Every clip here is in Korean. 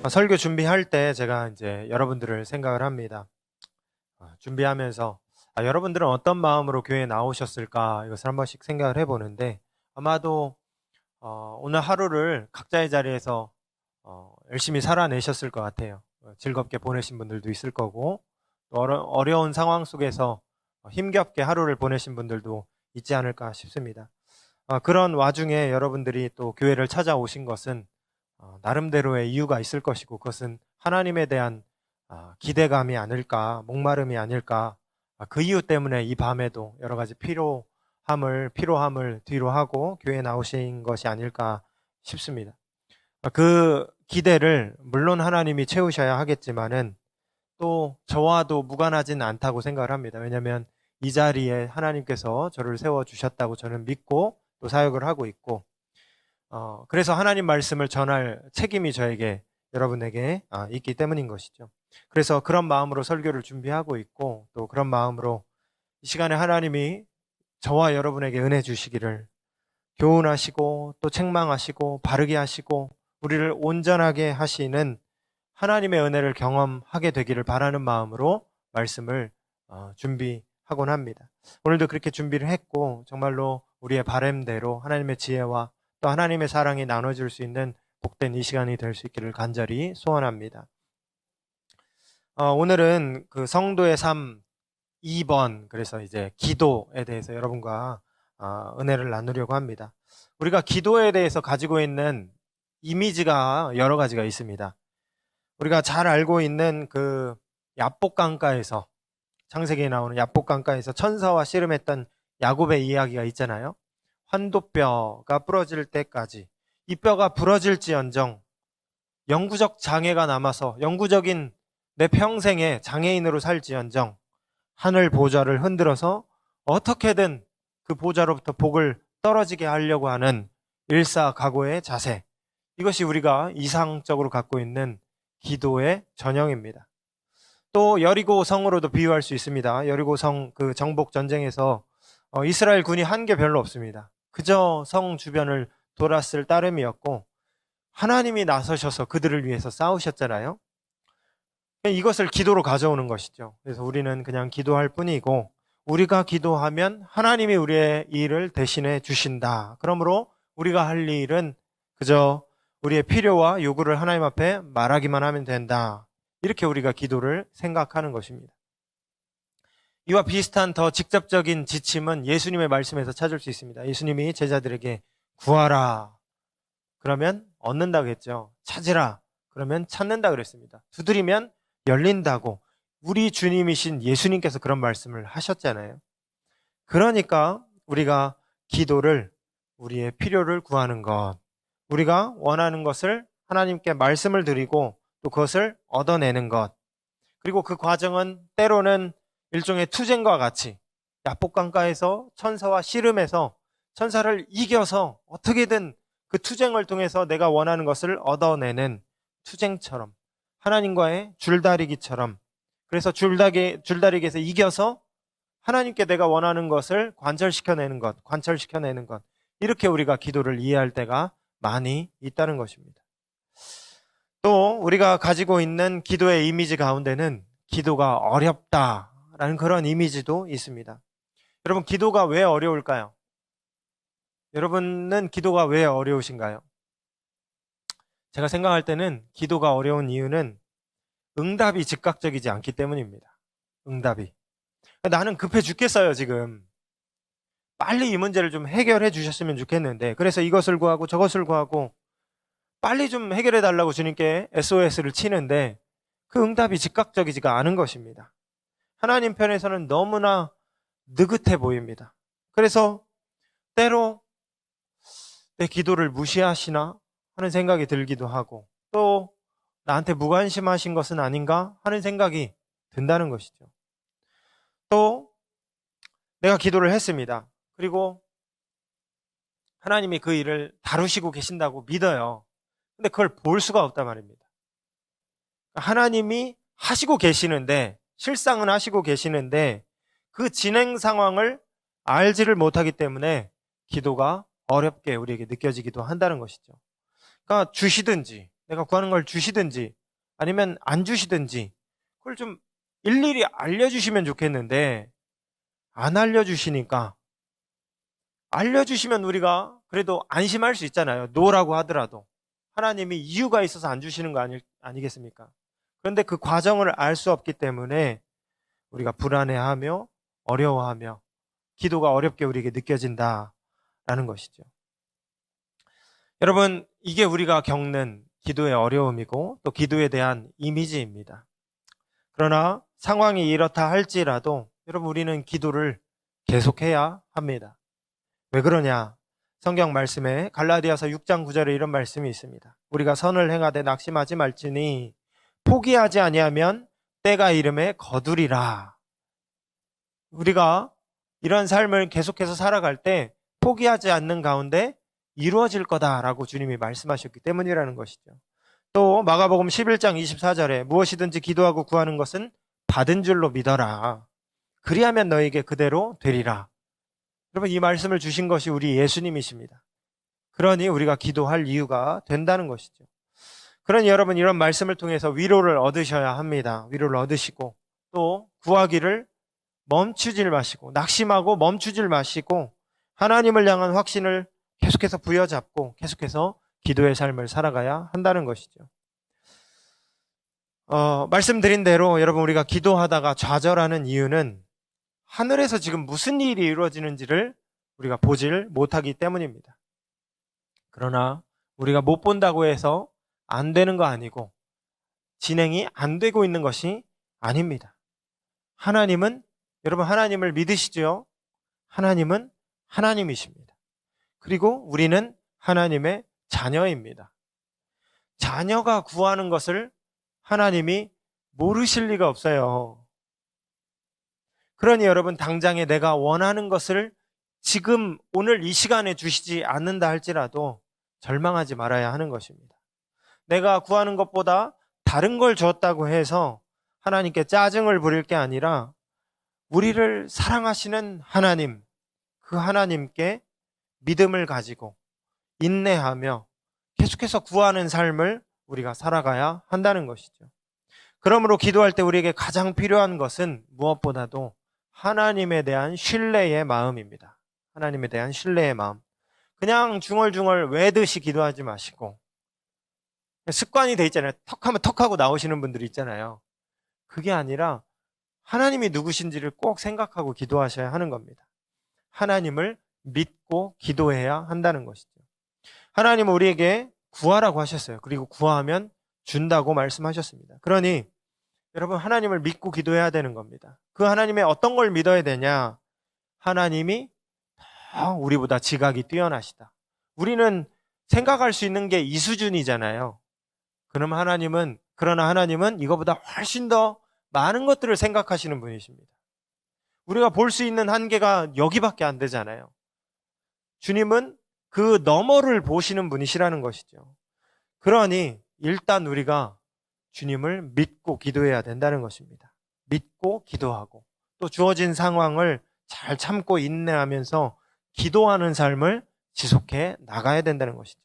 설교 준비할 때 제가 이제 여러분들을 생각을 합니다. 준비하면서 여러분들은 어떤 마음으로 교회에 나오셨을까 이것을 한 번씩 생각을 해보는데 아마도 오늘 하루를 각자의 자리에서 열심히 살아내셨을 것 같아요. 즐겁게 보내신 분들도 있을 거고 또 어려운 상황 속에서 힘겹게 하루를 보내신 분들도 있지 않을까 싶습니다. 그런 와중에 여러분들이 또 교회를 찾아오신 것은 나름대로의 이유가 있을 것이고 그것은 하나님에 대한 기대감이 아닐까, 목마름이 아닐까. 그 이유 때문에 이 밤에도 여러 가지 피로함을 뒤로 하고 교회에 나오신 것이 아닐까 싶습니다. 그 기대를 물론 하나님이 채우셔야 하겠지만은 또 저와도 무관하진 않다고 생각을 합니다. 왜냐하면 이 자리에 하나님께서 저를 세워주셨다고 저는 믿고 또 사역을 하고 있고 그래서 하나님 말씀을 전할 책임이 저에게 여러분에게 있기 때문인 것이죠. 그래서 그런 마음으로 설교를 준비하고 있고 또 그런 마음으로 이 시간에 하나님이 저와 여러분에게 은혜 주시기를 교훈하시고 또 책망하시고 바르게 하시고 우리를 온전하게 하시는 하나님의 은혜를 경험하게 되기를 바라는 마음으로 말씀을 준비하곤 합니다. 오늘도 그렇게 준비를 했고 정말로 우리의 바람대로 하나님의 지혜와 또 하나님의 사랑이 나눠질 수 있는 복된 이 시간이 될 수 있기를 간절히 소원합니다. 오늘은 그 성도의 삶 2번, 그래서 이제 기도에 대해서 여러분과 은혜를 나누려고 합니다. 우리가 기도에 대해서 가지고 있는 이미지가 여러 가지가 있습니다. 우리가 잘 알고 있는 그 야복강가에서, 창세기에 나오는 야복강가에서 천사와 씨름했던 야곱의 이야기가 있잖아요. 환도뼈가 부러질 때까지 이 뼈가 부러질지언정 영구적 장애가 남아서 영구적인 내 평생에 장애인으로 살지언정 하늘 보좌를 흔들어서 어떻게든 그 보좌로부터 복을 떨어지게 하려고 하는 일사각오의 자세, 이것이 우리가 이상적으로 갖고 있는 기도의 전형입니다. 또 여리고 성으로도 비유할 수 있습니다. 여리고 성 그 정복 전쟁에서 이스라엘 군이 한 게 별로 없습니다. 그저 성 주변을 돌았을 따름이었고 하나님이 나서셔서 그들을 위해서 싸우셨잖아요. 이것을 기도로 가져오는 것이죠. 그래서 우리는 그냥 기도할 뿐이고 우리가 기도하면 하나님이 우리의 일을 대신해 주신다. 그러므로 우리가 할 일은 그저 우리의 필요와 요구를 하나님 앞에 말하기만 하면 된다. 이렇게 우리가 기도를 생각하는 것입니다. 이와 비슷한 더 직접적인 지침은 예수님의 말씀에서 찾을 수 있습니다. 예수님이 제자들에게 구하라. 그러면 얻는다고 했죠. 찾으라. 그러면 찾는다 그랬습니다. 두드리면 열린다고 우리 주님이신 예수님께서 그런 말씀을 하셨잖아요. 그러니까 우리가 기도를 우리의 필요를 구하는 것, 우리가 원하는 것을 하나님께 말씀을 드리고 또 그것을 얻어내는 것, 그리고 그 과정은 때로는 일종의 투쟁과 같이 야복강가에서 천사와 씨름해서 천사를 이겨서 어떻게든 그 투쟁을 통해서 내가 원하는 것을 얻어내는 투쟁처럼, 하나님과의 줄다리기처럼, 그래서 줄다리기에서 이겨서 하나님께 내가 원하는 것을 관철시켜내는 것, 이렇게 우리가 기도를 이해할 때가 많이 있다는 것입니다. 또 우리가 가지고 있는 기도의 이미지 가운데는 기도가 어렵다라는 그런 이미지도 있습니다. 여러분, 기도가 왜 어려울까요? 여러분은 기도가 왜 어려우신가요? 제가 생각할 때는 기도가 어려운 이유는 응답이 즉각적이지 않기 때문입니다. 응답이. 나는 급해 죽겠어요, 지금. 빨리 이 문제를 좀 해결해 주셨으면 좋겠는데, 그래서 이것을 구하고 저것을 구하고 빨리 좀 해결해 달라고 주님께 SOS를 치는데 그 응답이 즉각적이지가 않은 것입니다. 하나님 편에서는 너무나 느긋해 보입니다. 그래서 때로 내 기도를 무시하시나 하는 생각이 들기도 하고 또 나한테 무관심하신 것은 아닌가 하는 생각이 든다는 것이죠. 또 내가 기도를 했습니다. 그리고 하나님이 그 일을 다루시고 계신다고 믿어요. 근데 그걸 볼 수가 없단 말입니다. 하나님이 하시고 계시는데, 실상은 하시고 계시는데 그 진행 상황을 알지를 못하기 때문에 기도가 어렵게 우리에게 느껴지기도 한다는 것이죠. 그러니까 주시든지 내가 구하는 걸 주시든지 아니면 안 주시든지 그걸 좀 일일이 알려주시면 좋겠는데 안 알려주시니까, 알려주시면 우리가 그래도 안심할 수 있잖아요. 노라고 하더라도 하나님이 이유가 있어서 안 주시는 거 아니겠습니까? 그런데 그 과정을 알 수 없기 때문에 우리가 불안해하며 어려워하며 기도가 어렵게 우리에게 느껴진다라는 것이죠. 여러분, 이게 우리가 겪는 기도의 어려움이고 또 기도에 대한 이미지입니다. 그러나 상황이 이렇다 할지라도 여러분, 우리는 기도를 계속해야 합니다. 왜 그러냐? 성경 말씀에 갈라디아서 6장 9절에 이런 말씀이 있습니다. 우리가 선을 행하되 낙심하지 말지니 포기하지 아니하면 때가 이름에 거두리라. 우리가 이런 삶을 계속해서 살아갈 때 포기하지 않는 가운데 이루어질 거다라고 주님이 말씀하셨기 때문이라는 것이죠. 또 마가복음 11장 24절에 무엇이든지 기도하고 구하는 것은 받은 줄로 믿어라. 그리하면 너에게 그대로 되리라. 여러분, 이 말씀을 주신 것이 우리 예수님이십니다. 그러니 우리가 기도할 이유가 된다는 것이죠. 그러니 여러분, 이런 말씀을 통해서 위로를 얻으셔야 합니다. 위로를 얻으시고 또 구하기를 멈추질 마시고, 낙심하고 멈추질 마시고 하나님을 향한 확신을 계속해서 부여잡고 계속해서 기도의 삶을 살아가야 한다는 것이죠. 말씀드린 대로 여러분, 우리가 기도하다가 좌절하는 이유는 하늘에서 지금 무슨 일이 이루어지는지를 우리가 보질 못하기 때문입니다. 그러나 우리가 못 본다고 해서 안 되는 거 아니고 진행이 안 되고 있는 것이 아닙니다. 하나님은, 여러분, 하나님을 믿으시죠? 하나님은 하나님이십니다. 그리고 우리는 하나님의 자녀입니다. 자녀가 구하는 것을 하나님이 모르실 리가 없어요. 그러니 여러분, 당장에 내가 원하는 것을 지금 오늘 이 시간에 주시지 않는다 할지라도 절망하지 말아야 하는 것입니다. 내가 구하는 것보다 다른 걸 줬다고 해서 하나님께 짜증을 부릴 게 아니라 우리를 사랑하시는 하나님, 그 하나님께 믿음을 가지고 인내하며 계속해서 구하는 삶을 우리가 살아가야 한다는 것이죠. 그러므로 기도할 때 우리에게 가장 필요한 것은 무엇보다도 하나님에 대한 신뢰의 마음입니다. 하나님에 대한 신뢰의 마음. 그냥 중얼중얼 외듯이 기도하지 마시고, 습관이 돼 있잖아요. 턱하면 턱하고 나오시는 분들이 있잖아요. 그게 아니라 하나님이 누구신지를 꼭 생각하고 기도하셔야 하는 겁니다. 하나님을 믿고 기도해야 한다는 것이죠. 하나님은 우리에게 구하라고 하셨어요. 그리고 구하면 준다고 말씀하셨습니다. 그러니 여러분, 하나님을 믿고 기도해야 되는 겁니다. 그 하나님의 어떤 걸 믿어야 되냐? 하나님이 우리보다 지각이 뛰어나시다. 우리는 생각할 수 있는 게 이 수준이잖아요. 그러나 하나님은 이거보다 훨씬 더 많은 것들을 생각하시는 분이십니다. 우리가 볼 수 있는 한계가 여기밖에 안 되잖아요. 주님은 그 너머를 보시는 분이시라는 것이죠. 그러니 일단 우리가 주님을 믿고 기도해야 된다는 것입니다. 믿고 기도하고 또 주어진 상황을 잘 참고 인내하면서 기도하는 삶을 지속해 나가야 된다는 것이죠.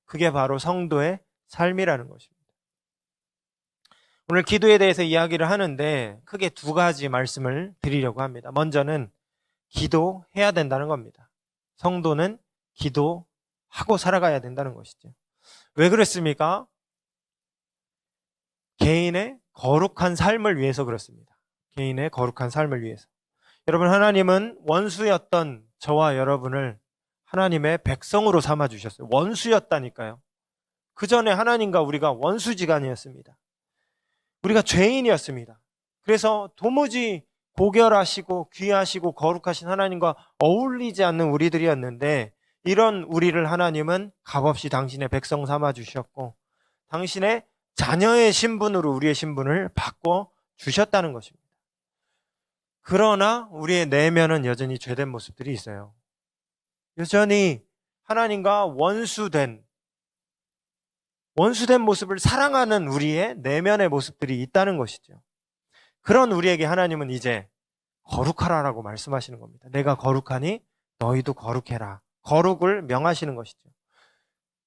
그게 바로 성도의 삶이라는 것입니다. 오늘 기도에 대해서 이야기를 하는데 크게 두 가지 말씀을 드리려고 합니다. 먼저는 기도해야 된다는 겁니다. 성도는 기도하고 살아가야 된다는 것이죠. 왜 그랬습니까? 개인의 거룩한 삶을 위해서 그렇습니다. 개인의 거룩한 삶을 위해서. 여러분, 하나님은 원수였던 저와 여러분을 하나님의 백성으로 삼아주셨어요. 원수였다니까요. 그 전에 하나님과 우리가 원수지간이었습니다. 우리가 죄인이었습니다. 그래서 도무지 고결하시고 귀하시고 거룩하신 하나님과 어울리지 않는 우리들이었는데, 이런 우리를 하나님은 값없이 당신의 백성 삼아주셨고 당신의 자녀의 신분으로 우리의 신분을 바꿔 주셨다는 것입니다. 그러나 우리의 내면은 여전히 죄된 모습들이 있어요. 여전히 하나님과 원수된 모습을 사랑하는 우리의 내면의 모습들이 있다는 것이죠. 그런 우리에게 하나님은 이제 거룩하라라고 말씀하시는 겁니다. 내가 거룩하니 너희도 거룩해라. 거룩을 명하시는 것이죠.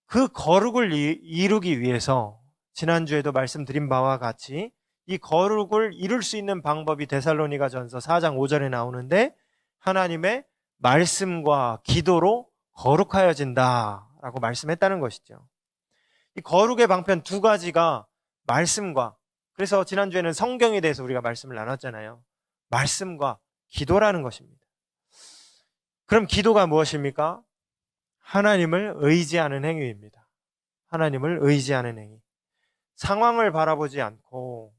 그 거룩을 이루기 위해서 지난주에도 말씀드린 바와 같이 이 거룩을 이룰 수 있는 방법이 데살로니가전서 4장 5절에 나오는데 하나님의 말씀과 기도로 거룩하여진다라고 말씀했다는 것이죠. 이 거룩의 방편 두 가지가 말씀과, 그래서 지난주에는 성경에 대해서 우리가 말씀을 나눴잖아요. 말씀과 기도라는 것입니다. 그럼 기도가 무엇입니까? 하나님을 의지하는 행위입니다. 하나님을 의지하는 행위. 상황을 바라보지 않고,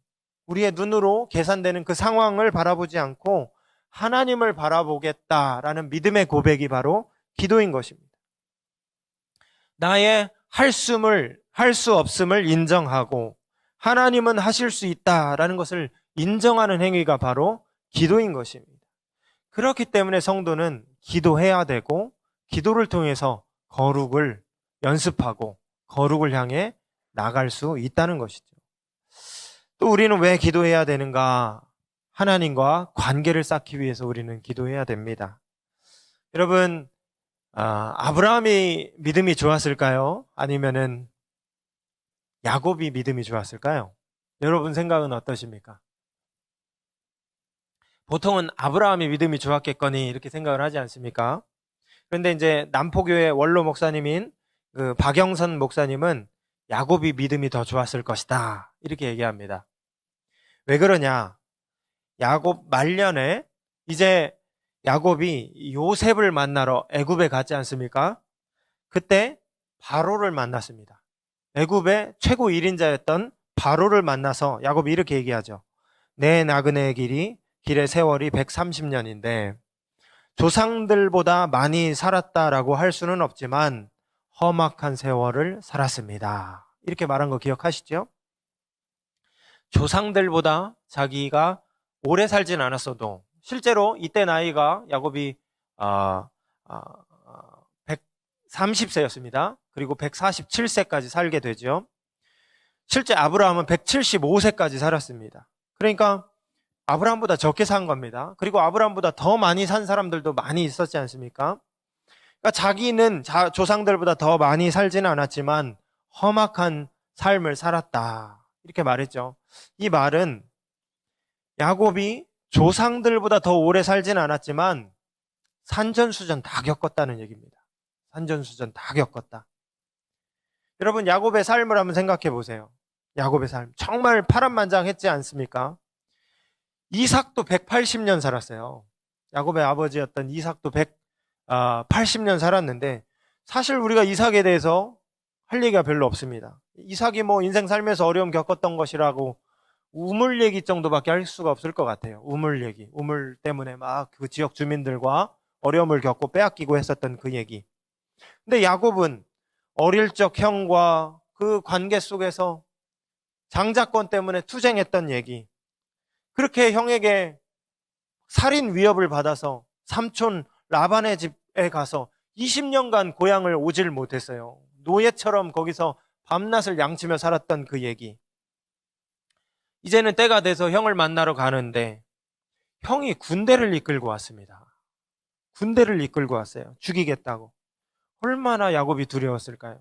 우리의 눈으로 계산되는 그 상황을 바라보지 않고 하나님을 바라보겠다라는 믿음의 고백이 바로 기도인 것입니다. 나의 할 수 없음을 인정하고 하나님은 하실 수 있다라는 것을 인정하는 행위가 바로 기도인 것입니다. 그렇기 때문에 성도는 기도해야 되고 기도를 통해서 거룩을 연습하고 거룩을 향해 나갈 수 있다는 것이죠. 또 우리는 왜 기도해야 되는가? 하나님과 관계를 쌓기 위해서 우리는 기도해야 됩니다. 여러분, 아브라함이 믿음이 좋았을까요? 아니면은 야곱이 믿음이 좋았을까요? 여러분 생각은 어떠십니까? 보통은 아브라함이 믿음이 좋았겠거니 이렇게 생각을 하지 않습니까? 그런데 이제 남포교회 원로 목사님인 그 박영선 목사님은 야곱이 믿음이 더 좋았을 것이다 이렇게 얘기합니다. 왜 그러냐? 야곱 말년에 이제 야곱이 요셉을 만나러 애굽에 갔지 않습니까? 그때 바로를 만났습니다. 애굽의 최고 1인자였던 바로를 만나서 야곱이 이렇게 얘기하죠. 내 나그네의 길의 세월이 130년인데 조상들보다 많이 살았다라고 할 수는 없지만 험악한 세월을 살았습니다. 이렇게 말한 거 기억하시죠? 조상들보다 자기가 오래 살진 않았어도 실제로 이때 나이가 야곱이 130세였습니다. 그리고 147세까지 살게 되죠. 실제 아브라함은 175세까지 살았습니다. 그러니까 아브라함보다 적게 산 겁니다. 그리고 아브라함보다 더 많이 산 사람들도 많이 있었지 않습니까? 그러니까 자기는 조상들보다 더 많이 살지는 않았지만 험악한 삶을 살았다. 이렇게 말했죠. 이 말은 야곱이 조상들보다 더 오래 살지는 않았지만 산전수전 다 겪었다는 얘기입니다. 산전수전 다 겪었다. 여러분, 야곱의 삶을 한번 생각해 보세요. 야곱의 삶 정말 파란만장했지 않습니까? 이삭도 180년 살았어요. 야곱의 아버지였던 이삭도 180년 살았는데 사실 우리가 이삭에 대해서 할 얘기가 별로 없습니다. 이삭이 뭐 인생 살면서 어려움 겪었던 것이라고 우물 얘기 정도밖에 할 수가 없을 것 같아요. 우물 얘기. 우물 때문에 막 그 지역 주민들과 어려움을 겪고 빼앗기고 했었던 그 얘기. 근데 야곱은 어릴 적 형과 그 관계 속에서 장자권 때문에 투쟁했던 얘기. 그렇게 형에게 살인 위협을 받아서 삼촌 라반의 집에 가서 20년간 고향을 오질 못했어요. 노예처럼 거기서 밤낮을 양치며 살았던 그 얘기. 이제는 때가 돼서 형을 만나러 가는데 형이 군대를 이끌고 왔습니다. 군대를 이끌고 왔어요. 죽이겠다고. 얼마나 야곱이 두려웠을까요?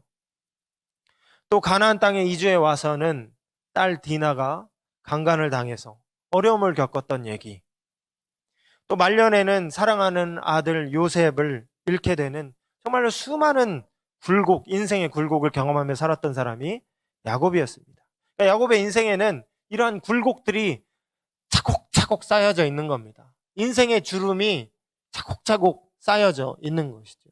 또 가나안 땅에 이주해 와서는 딸 디나가 강간을 당해서 어려움을 겪었던 얘기. 또 말년에는 사랑하는 아들 요셉을 잃게 되는 정말로 수많은 인생의 굴곡을 경험하며 살았던 사람이 야곱이었습니다. 그러니까 야곱의 인생에는 이러한 굴곡들이 차곡차곡 쌓여져 있는 겁니다. 인생의 주름이 차곡차곡 쌓여져 있는 것이죠.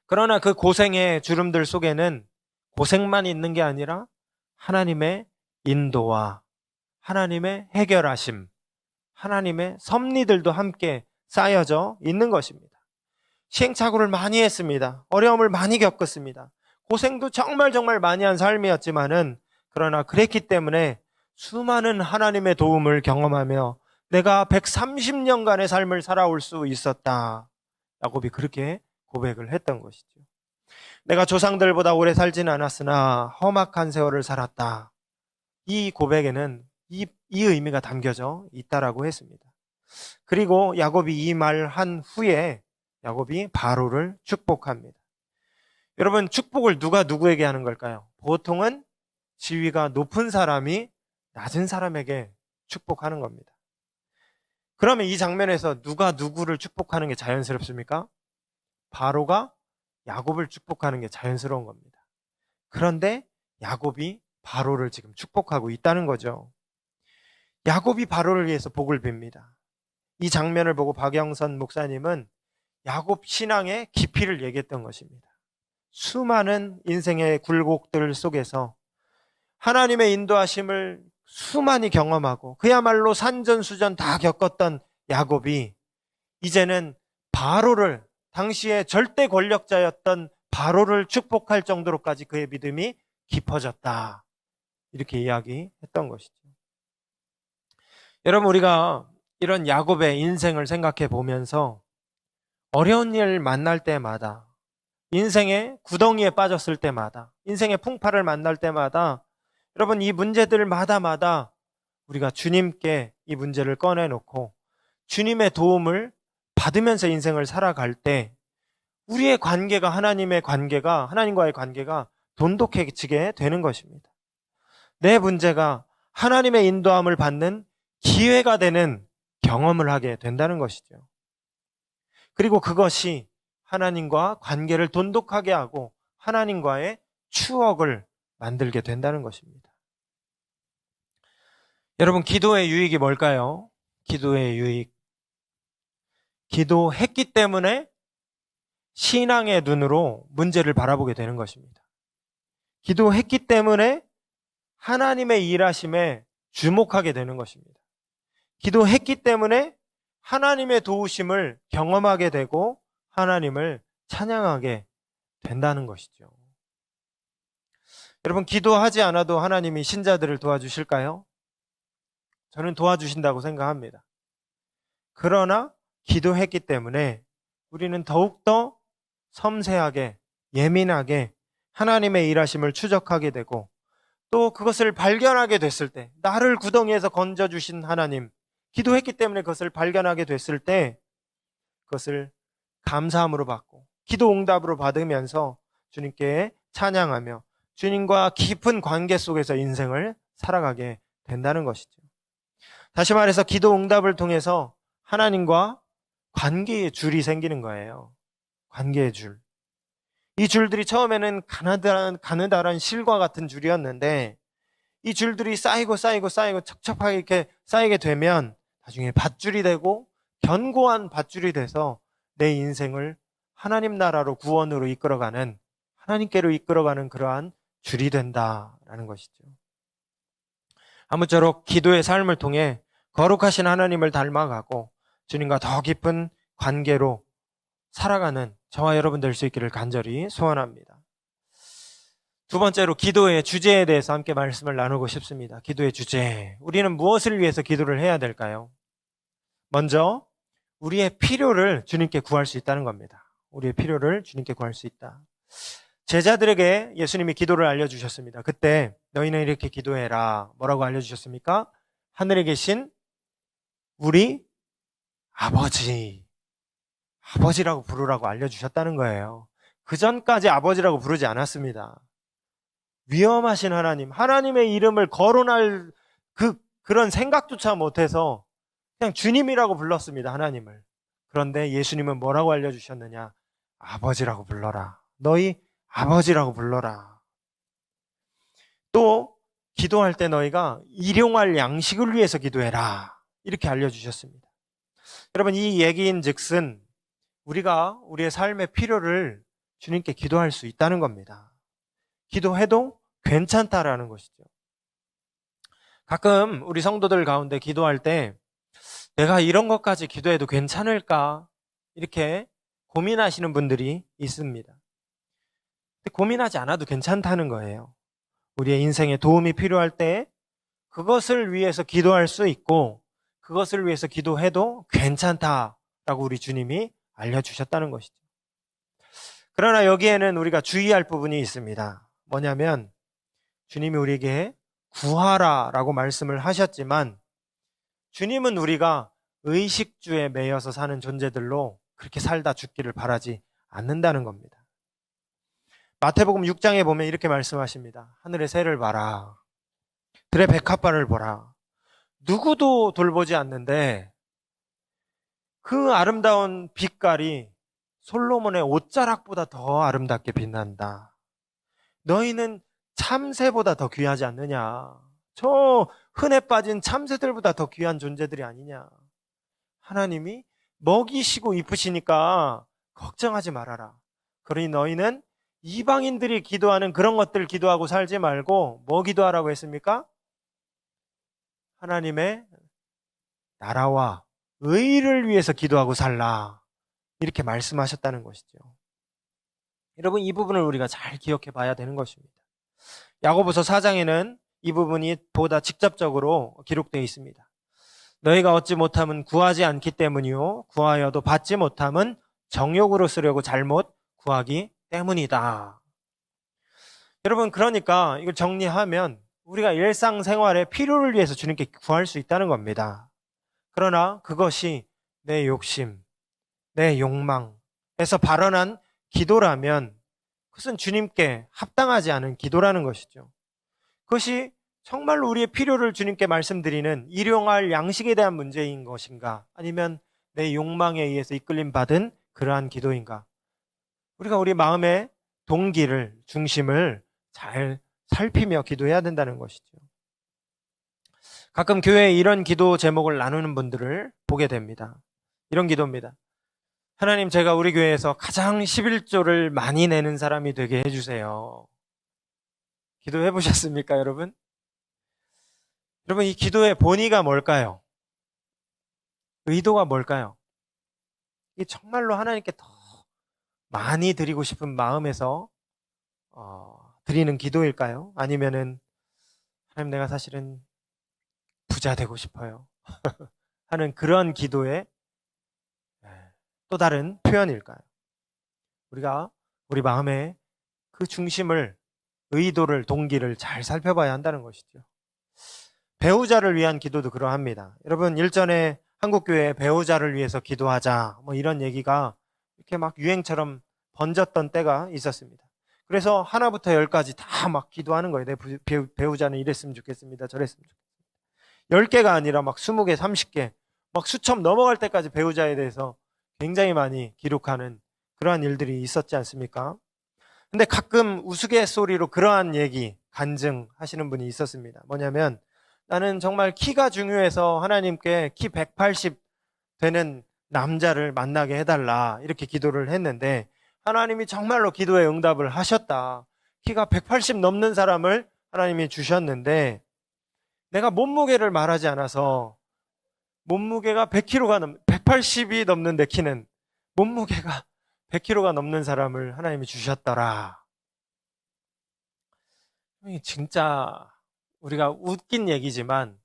그러나 그 고생의 주름들 속에는 고생만 있는 게 아니라 하나님의 인도와 하나님의 해결하심, 하나님의 섭리들도 함께 쌓여져 있는 것입니다. 시행착오를 많이 했습니다. 어려움을 많이 겪었습니다. 고생도 정말 많이 한 삶이었지만은 그러나 그랬기 때문에 수많은 하나님의 도움을 경험하며 내가 130년간의 삶을 살아올 수 있었다. 야곱이 그렇게 고백을 했던 것이죠. 내가 조상들보다 오래 살진 않았으나 험악한 세월을 살았다. 이 고백에는 이 의미가 담겨져 있다라고 했습니다. 그리고 야곱이 이 말 한 후에 야곱이 바로를 축복합니다. 여러분, 축복을 누가 누구에게 하는 걸까요? 보통은 지위가 높은 사람이 낮은 사람에게 축복하는 겁니다. 그러면 이 장면에서 누가 누구를 축복하는 게 자연스럽습니까? 바로가 야곱을 축복하는 게 자연스러운 겁니다. 그런데 야곱이 바로를 지금 축복하고 있다는 거죠. 야곱이 바로를 위해서 복을 빕니다. 이 장면을 보고 박영선 목사님은 야곱 신앙의 깊이를 얘기했던 것입니다. 수많은 인생의 굴곡들 속에서 하나님의 인도하심을 수많이 경험하고 그야말로 산전수전 다 겪었던 야곱이 이제는 바로를, 당시에 절대 권력자였던 바로를 축복할 정도로까지 그의 믿음이 깊어졌다. 이렇게 이야기했던 것이죠. 여러분, 우리가 이런 야곱의 인생을 생각해 보면서 어려운 일 만날 때마다, 인생의 구덩이에 빠졌을 때마다, 인생의 풍파를 만날 때마다, 여러분, 이 문제들마다마다 우리가 주님께 이 문제를 꺼내놓고 주님의 도움을 받으면서 인생을 살아갈 때 우리의 관계가, 하나님과의 관계가 돈독해지게 되는 것입니다. 내 문제가 하나님의 인도함을 받는 기회가 되는 경험을 하게 된다는 것이죠. 그리고 그것이 하나님과 관계를 돈독하게 하고 하나님과의 추억을 만들게 된다는 것입니다. 여러분, 기도의 유익이 뭘까요? 기도의 유익. 기도했기 때문에 신앙의 눈으로 문제를 바라보게 되는 것입니다. 기도했기 때문에 하나님의 일하심에 주목하게 되는 것입니다. 기도했기 때문에 하나님의 도우심을 경험하게 되고 하나님을 찬양하게 된다는 것이죠. 여러분, 기도하지 않아도 하나님이 신자들을 도와주실까요? 저는 도와주신다고 생각합니다. 그러나 기도했기 때문에 우리는 더욱더 섬세하게, 예민하게 하나님의 일하심을 추적하게 되고 또 그것을 발견하게 됐을 때, 나를 구덩이에서 건져주신 하나님, 기도했기 때문에 그것을 발견하게 됐을 때 그것을 감사함으로 받고 기도 응답으로 받으면서 주님께 찬양하며 주님과 깊은 관계 속에서 인생을 살아가게 된다는 것이죠. 다시 말해서 기도 응답을 통해서 하나님과 관계의 줄이 생기는 거예요. 관계의 줄. 이 줄들이 처음에는 가느다란 실과 같은 줄이었는데 이 줄들이 쌓이고 첩첩하게 이렇게 쌓이게 되면 나중에 밧줄이 되고 견고한 밧줄이 돼서 내 인생을 하나님 나라로, 구원으로 이끌어가는, 하나님께로 이끌어가는 그러한 줄이 된다라는 것이죠. 아무쪼록 기도의 삶을 통해 거룩하신 하나님을 닮아가고 주님과 더 깊은 관계로 살아가는 저와 여러분 될 수 있기를 간절히 소원합니다. 두 번째로 기도의 주제에 대해서 함께 말씀을 나누고 싶습니다. 기도의 주제. 우리는 무엇을 위해서 기도를 해야 될까요? 먼저 우리의 필요를 주님께 구할 수 있다는 겁니다. 우리의 필요를 주님께 구할 수 있다. 제자들에게 예수님이 기도를 알려주셨습니다. 그때 너희는 이렇게 기도해라. 뭐라고 알려주셨습니까? 하늘에 계신 우리 아버지라고 부르라고 알려주셨다는 거예요. 그 전까지 아버지라고 부르지 않았습니다. 위험하신 하나님, 하나님의 이름을 거론할 그런 생각조차 못해서 그냥 주님이라고 불렀습니다. 하나님을. 그런데 예수님은 뭐라고 알려주셨느냐? 아버지라고 불러라. 너희 아버지라고 불러라. 또 기도할 때 너희가 일용할 양식을 위해서 기도해라. 이렇게 알려주셨습니다. 여러분, 이 얘기인 즉슨 우리가 우리의 삶의 필요를 주님께 기도할 수 있다는 겁니다. 기도해도 괜찮다라는 것이죠. 가끔 우리 성도들 가운데 기도할 때 내가 이런 것까지 기도해도 괜찮을까? 이렇게 고민하시는 분들이 있습니다. 근데 고민하지 않아도 괜찮다는 거예요. 우리의 인생에 도움이 필요할 때 그것을 위해서 기도할 수 있고 그것을 위해서 기도해도 괜찮다라고 우리 주님이 알려주셨다는 것이죠. 그러나 여기에는 우리가 주의할 부분이 있습니다. 뭐냐면 주님이 우리에게 구하라라고 말씀을 하셨지만 주님은 우리가 의식주에 매여서 사는 존재들로 그렇게 살다 죽기를 바라지 않는다는 겁니다. 마태복음 6장에 보면 이렇게 말씀하십니다. 하늘의 새를 봐라. 들의 백합화를 보라. 누구도 돌보지 않는데 그 아름다운 빛깔이 솔로몬의 옷자락보다 더 아름답게 빛난다. 너희는 참새보다 더 귀하지 않느냐? 저 흔해 빠진 참새들보다 더 귀한 존재들이 아니냐? 하나님이 먹이시고 입으시니까 걱정하지 말아라. 그러니 너희는 이방인들이 기도하는 그런 것들 기도하고 살지 말고 뭐 기도하라고 했습니까? 하나님의 나라와 의를 위해서 기도하고 살라. 이렇게 말씀하셨다는 것이죠. 여러분, 이 부분을 우리가 잘 기억해 봐야 되는 것입니다. 야고보서 4장에는 이 부분이 보다 직접적으로 기록되어 있습니다. 너희가 얻지 못함은 구하지 않기 때문이요 구하여도 받지 못함은 정욕으로 쓰려고 잘못 구하기 때문이다. 여러분, 그러니까 이걸 정리하면 우리가 일상생활의 필요를 위해서 주님께 구할 수 있다는 겁니다. 그러나 그것이 내 욕심, 내 욕망에서 발언한 기도라면 그것은 주님께 합당하지 않은 기도라는 것이죠. 그것이 정말로 우리의 필요를 주님께 말씀드리는 일용할 양식에 대한 문제인 것인가? 아니면 내 욕망에 의해서 이끌림 받은 그러한 기도인가? 우리가 우리 마음의 동기를, 중심을 잘 살피며 기도해야 된다는 것이죠. 가끔 교회에 이런 기도 제목을 나누는 분들을 보게 됩니다. 이런 기도입니다. 하나님, 제가 우리 교회에서 가장 11조를 많이 내는 사람이 되게 해주세요. 기도해 보셨습니까, 여러분? 여러분, 이 기도의 본의가 뭘까요? 의도가 뭘까요? 이게 정말로 하나님께 더 많이 드리고 싶은 마음에서 드리는 기도일까요? 아니면은 하나님, 내가 사실은 부자 되고 싶어요 하는 그런 기도의 또 다른 표현일까요? 우리가 우리 마음의 그 중심을, 의도를, 동기를 잘 살펴봐야 한다는 것이죠. 배우자를 위한 기도도 그러합니다. 여러분, 일전에 한국교회에 배우자를 위해서 기도하자 뭐 이런 얘기가 이렇게 막 유행처럼 번졌던 때가 있었습니다. 그래서 하나부터 열까지 다 막 기도하는 거예요. 내 배우자는 이랬으면 좋겠습니다, 저랬으면 좋겠습니다. 10개가 아니라 막 20개, 30개 막 수천 넘어갈 때까지 배우자에 대해서 굉장히 많이 기록하는 그러한 일들이 있었지 않습니까? 근데 가끔 우스갯소리로 그러한 얘기 간증하시는 분이 있었습니다. 뭐냐면, 나는 정말 키가 중요해서 하나님께 키 180 되는 남자를 만나게 해달라 이렇게 기도를 했는데 하나님이 정말로 기도에 응답을 하셨다. 키가 180 넘는 사람을 하나님이 주셨는데 내가 몸무게를 말하지 않아서 몸무게가 100kg가 180이 넘는 내 키는 몸무게가 100kg가 넘는 사람을 하나님이 주셨더라. 진짜 우리가 웃긴 얘기지만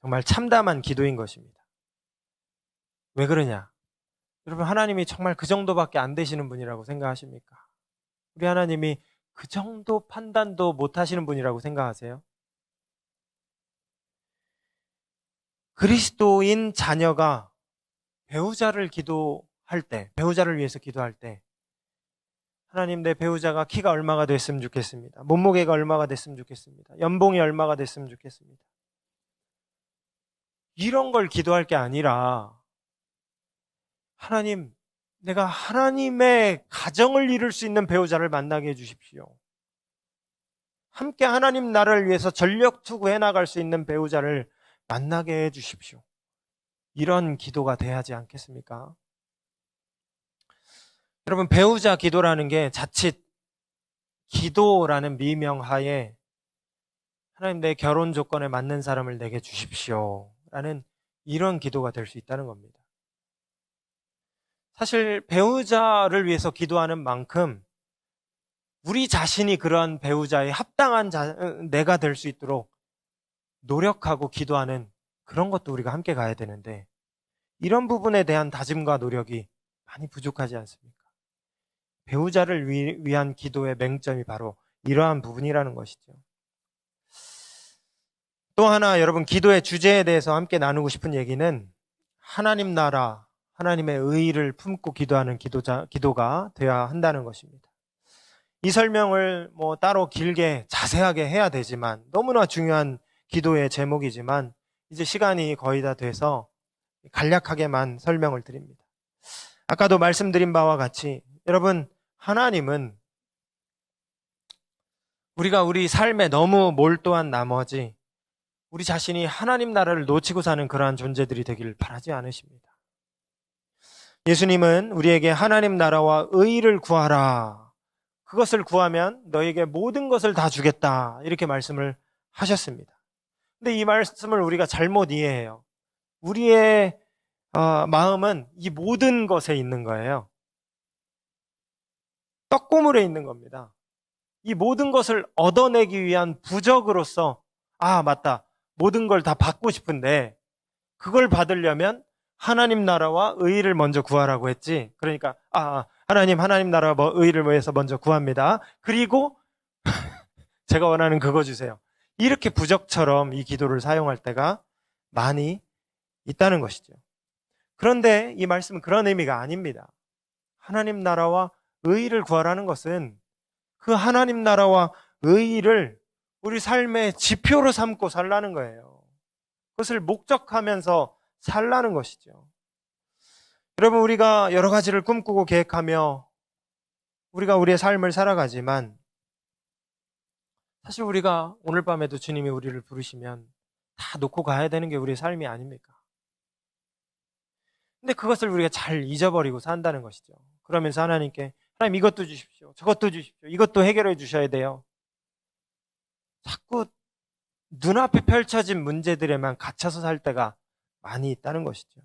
정말 참담한 기도인 것입니다. 왜 그러냐? 여러분, 하나님이 정말 그 정도밖에 안 되시는 분이라고 생각하십니까? 우리 하나님이 그 정도 판단도 못 하시는 분이라고 생각하세요? 그리스도인 자녀가 배우자를 기도할 때, 배우자를 위해서 기도할 때, 하나님, 내 배우자가 키가 얼마가 됐으면 좋겠습니다. 몸무게가 얼마가 됐으면 좋겠습니다. 연봉이 얼마가 됐으면 좋겠습니다. 이런 걸 기도할 게 아니라, 하나님, 내가 하나님의 가정을 이룰 수 있는 배우자를 만나게 해주십시오. 함께 하나님 나라를 위해서 전력 투구해 나갈 수 있는 배우자를 만나게 해주십시오. 이런 기도가 돼야 하지 않겠습니까? 여러분, 배우자 기도라는 게 자칫 기도라는 미명하에 하나님, 내 결혼 조건에 맞는 사람을 내게 주십시오 라는 이런 기도가 될 수 있다는 겁니다. 사실 배우자를 위해서 기도하는 만큼 우리 자신이 그러한 배우자의 합당한 내가 될 수 있도록 노력하고 기도하는 그런 것도 우리가 함께 가야 되는데 이런 부분에 대한 다짐과 노력이 많이 부족하지 않습니까? 배우자를 위한 기도의 맹점이 바로 이러한 부분이라는 것이죠. 또 하나, 여러분, 기도의 주제에 대해서 함께 나누고 싶은 얘기는 하나님 나라, 하나님의 의의를 품고 기도하는 기도가 되어야 한다는 것입니다. 이 설명을 뭐 따로 길게 자세하게 해야 되지만 너무나 중요한 기도의 제목이지만 이제 시간이 거의 다 돼서 간략하게만 설명을 드립니다. 아까도 말씀드린 바와 같이 여러분, 하나님은 우리가 우리 삶에 너무 몰두한 나머지 우리 자신이 하나님 나라를 놓치고 사는 그러한 존재들이 되기를 바라지 않으십니다. 예수님은 우리에게 하나님 나라와 의를 구하라, 그것을 구하면 너에게 모든 것을 다 주겠다, 이렇게 말씀을 하셨습니다. 근데 이 말씀을 우리가 잘못 이해해요. 우리의 마음은 이 모든 것에 있는 거예요. 떡고물에 있는 겁니다. 이 모든 것을 얻어내기 위한 부적으로서, 아, 맞다, 모든 걸 다 받고 싶은데 그걸 받으려면 하나님 나라와 의를 먼저 구하라고 했지. 그러니까 하나님 나라와 의를 위해서 먼저 구합니다. 그리고 제가 원하는 그거 주세요. 이렇게 부적처럼 이 기도를 사용할 때가 많이 있다는 것이죠. 그런데 이 말씀은 그런 의미가 아닙니다. 하나님 나라와 의를 구하라는 것은 그 하나님 나라와 의를 우리 삶의 지표로 삼고 살라는 거예요. 그것을 목적하면서 살라는 것이죠. 여러분, 우리가 여러 가지를 꿈꾸고 계획하며 우리가 우리의 삶을 살아가지만 사실 우리가 오늘 밤에도 주님이 우리를 부르시면 다 놓고 가야 되는 게 우리의 삶이 아닙니까? 근데 그것을 우리가 잘 잊어버리고 산다는 것이죠. 그러면서 하나님께, 하나님 이것도 주십시오, 저것도 주십시오, 이것도 해결해 주셔야 돼요. 자꾸 눈앞에 펼쳐진 문제들에만 갇혀서 살 때가 많이 있다는 것이죠.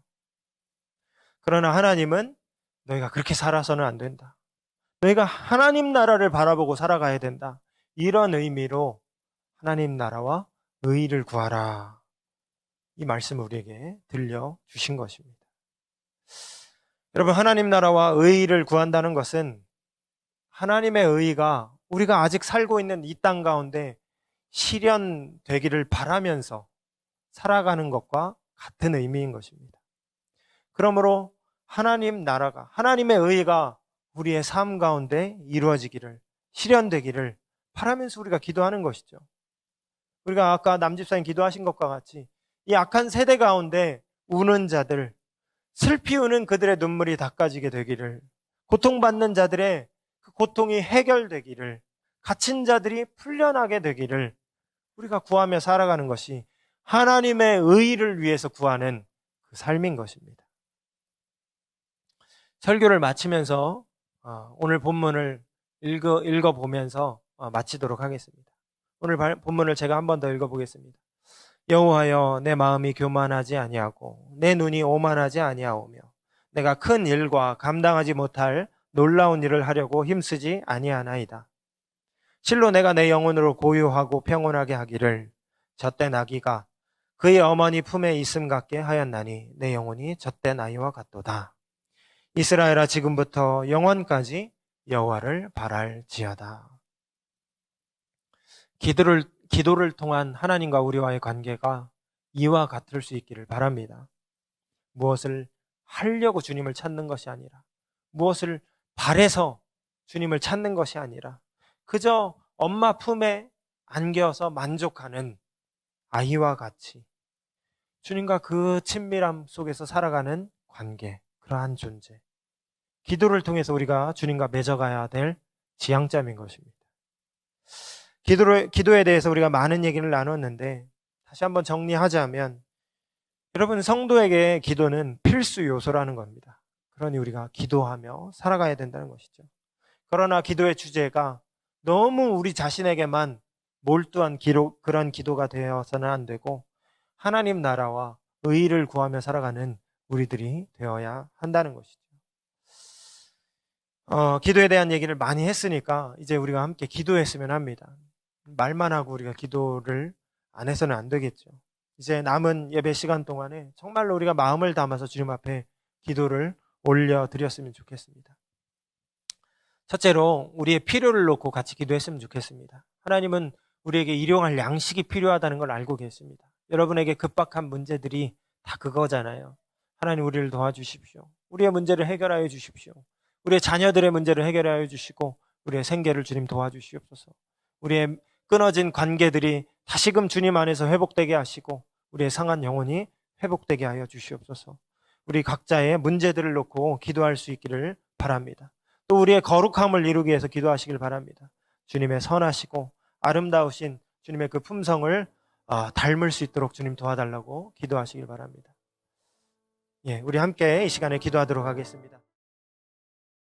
그러나 하나님은 너희가 그렇게 살아서는 안 된다, 너희가 하나님 나라를 바라보고 살아가야 된다, 이런 의미로 하나님 나라와 의를 구하라, 이 말씀을 우리에게 들려주신 것입니다. 여러분, 하나님 나라와 의를 구한다는 것은 하나님의 의가 우리가 아직 살고 있는 이 땅 가운데 실현되기를 바라면서 살아가는 것과 같은 의미인 것입니다. 그러므로 하나님 나라가, 하나님의 의가 우리의 삶 가운데 이루어지기를, 실현되기를 바라면서 우리가 기도하는 것이죠. 우리가 아까 남집사님 기도하신 것과 같이 이 악한 세대 가운데 우는 자들, 슬피 우는 그들의 눈물이 닦아지게 되기를, 고통받는 자들의 그 고통이 해결되기를, 갇힌 자들이 풀려나게 되기를 우리가 구하며 살아가는 것이 하나님의 의를 위해서 구하는 그 삶인 것입니다. 설교를 마치면서 오늘 본문을 읽어보면서 마치도록 하겠습니다. 오늘 본문을 제가 한 번 더 읽어보겠습니다. 여호와여, 내 마음이 교만하지 아니하고 내 눈이 오만하지 아니하오며 내가 큰 일과 감당하지 못할 놀라운 일을 하려고 힘쓰지 아니하나이다. 실로 내가 내 영혼으로 고요하고 평온하게 하기를 젖된 아기가 그의 어머니 품에 있음 같게 하였나니 내 영혼이 젖된 아이와 같도다. 이스라엘아, 지금부터 영원까지 여호와를 바랄지어다. 기도를 통한 하나님과 우리와의 관계가 이와 같을 수 있기를 바랍니다. 무엇을 하려고 주님을 찾는 것이 아니라, 무엇을 바래서 주님을 찾는 것이 아니라, 그저 엄마 품에 안겨서 만족하는 아이와 같이 주님과 그 친밀함 속에서 살아가는 관계, 그러한 존재, 기도를 통해서 우리가 주님과 맺어가야 될 지향점인 것입니다. 기도에 대해서 우리가 많은 얘기를 나눴는데 다시 한번 정리하자면, 여러분, 성도에게 기도는 필수 요소라는 겁니다. 그러니 우리가 기도하며 살아가야 된다는 것이죠. 그러나 기도의 주제가 너무 우리 자신에게만 몰두한 그런 기도가 되어서는 안 되고 하나님 나라와 의를 구하며 살아가는 우리들이 되어야 한다는 것이죠. 기도에 대한 얘기를 많이 했으니까 이제 우리가 함께 기도했으면 합니다. 말만 하고 우리가 기도를 안 해서는 안 되겠죠. 이제 남은 예배 시간 동안에 정말로 우리가 마음을 담아서 주님 앞에 기도를 올려드렸으면 좋겠습니다. 첫째로 우리의 필요를 놓고 같이 기도했으면 좋겠습니다. 하나님은 우리에게 일용할 양식이 필요하다는 걸 알고 계십니다. 여러분에게 급박한 문제들이 다 그거잖아요. 하나님, 우리를 도와주십시오. 우리의 문제를 해결하여 주십시오. 우리의 자녀들의 문제를 해결하여 주시고 우리의 생계를 주님 도와주시옵소서. 우리의 끊어진 관계들이 다시금 주님 안에서 회복되게 하시고 우리의 상한 영혼이 회복되게 하여 주시옵소서. 우리 각자의 문제들을 놓고 기도할 수 있기를 바랍니다. 또 우리의 거룩함을 이루기 위해서 기도하시길 바랍니다. 주님의 선하시고 아름다우신 주님의 그 품성을 닮을 수 있도록 주님 도와달라고 기도하시길 바랍니다. 예, 우리 함께 이 시간에 기도하도록 하겠습니다.